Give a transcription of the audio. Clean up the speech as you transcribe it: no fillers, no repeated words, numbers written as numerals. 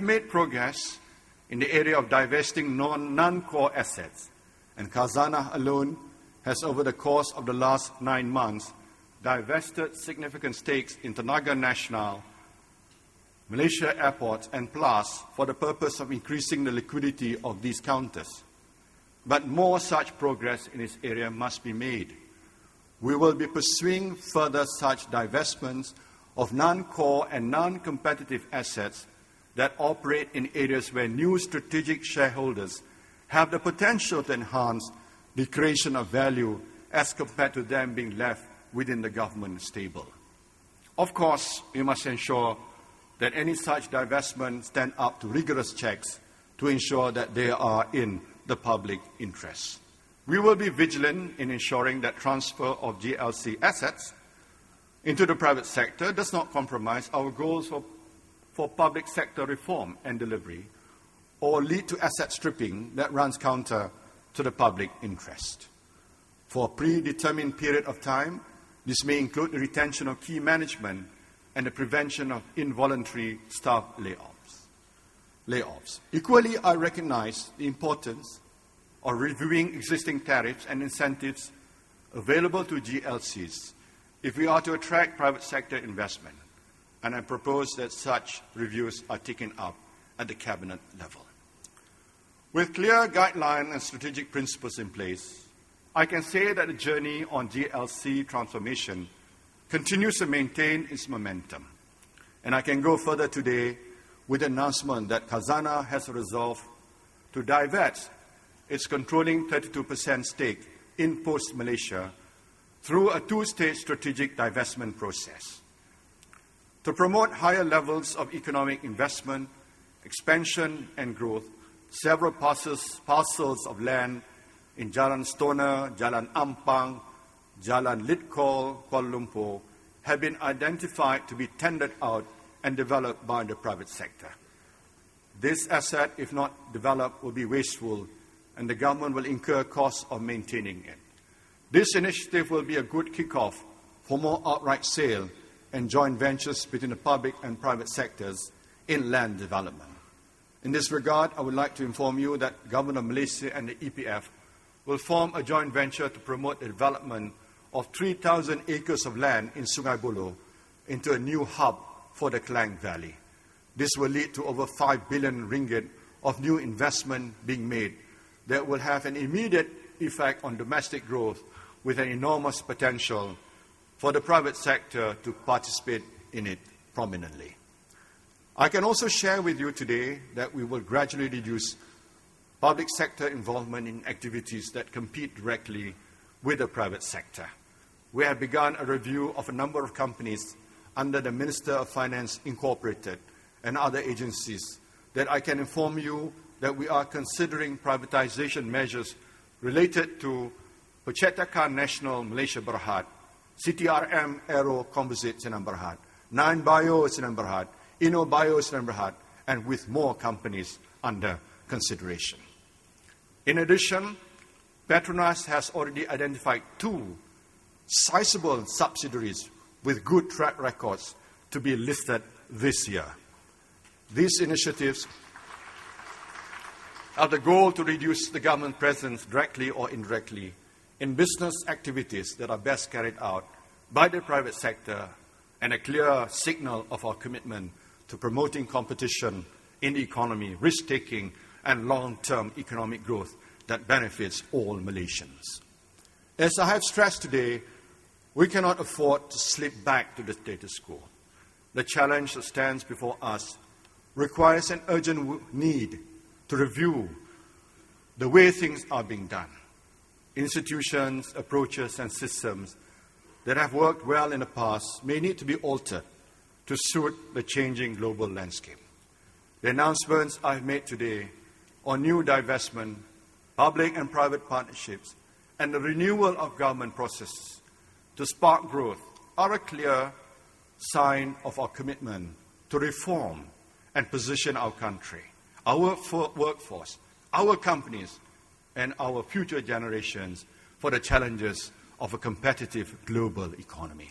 made progress in the area of divesting non-core assets, and Khazanah alone has, over the course of the last 9 months, divested significant stakes in Tenaga Nasional, Malaysia Airports, and PLAS for the purpose of increasing the liquidity of these counters. But more such progress in this area must be made. We will be pursuing further such divestments of non-core and non-competitive assets that operate in areas where new strategic shareholders have the potential to enhance the creation of value as compared to them being left within the government stable. Of course, we must ensure that any such divestment stand up to rigorous checks to ensure that they are in the public interest. We will be vigilant in ensuring that transfer of GLC assets into the private sector does not compromise our goals for public sector reform and delivery, or lead to asset stripping that runs counter to the public interest. For a predetermined period of time, this may include the retention of key management and the prevention of involuntary staff layoffs. Equally, I recognize the importance of reviewing existing tariffs and incentives available to GLCs if we are to attract private sector investment, and I propose that such reviews are taken up at the cabinet level. With clear guidelines and strategic principles in place, I can say that the journey on GLC transformation continues to maintain its momentum. And I can go further today with the announcement that Khazanah has resolved to divest its controlling 32% stake in Post Malaysia through a two-stage strategic divestment process. To promote higher levels of economic investment, expansion and growth, several parcels of land in Jalan Stoner, Jalan Ampang, Jalan Litkol, Kuala Lumpur have been identified to be tendered out and developed by the private sector. This asset, if not developed, will be wasteful, and the government will incur costs of maintaining it. This initiative will be a good kickoff for more outright sale and joint ventures between the public and private sectors in land development. In this regard, I would like to inform you that Government of Malaysia and the EPF will form a joint venture to promote the development of 3,000 acres of land in Sungai Buloh into a new hub for the Klang Valley. This will lead to over 5 billion ringgit of new investment being made that will have an immediate effect on domestic growth with an enormous potential for the private sector to participate in it prominently. I can also share with you today that we will gradually reduce public sector involvement in activities that compete directly with the private sector. We have begun a review of a number of companies under the Minister of Finance Incorporated and other agencies that I can inform you that we are considering privatization measures related to Percetakan Nasional Malaysia Berhad, CTRM Aero Composite Sinan Berhad, 9 Bio Sinan Berhad, Inno Bio Sinan Berhad, and with more companies under consideration. In addition, Petronas has already identified 2 sizable subsidiaries with good track records to be listed this year. These initiatives have the goal to reduce the government presence directly or indirectly in business activities that are best carried out by the private sector, and a clear signal of our commitment to promoting competition in the economy, risk-taking, and long-term economic growth that benefits all Malaysians. As I have stressed today, we cannot afford to slip back to the status quo. The challenge that stands before us requires an urgent need to review the way things are being done. Institutions, approaches, and systems that have worked well in the past may need to be altered to suit the changing global landscape. The announcements I've made today on new divestment, public and private partnerships, and the renewal of government processes to spark growth are a clear sign of our commitment to reform and position our country, our workforce, our companies, and our future generations for the challenges of a competitive global economy.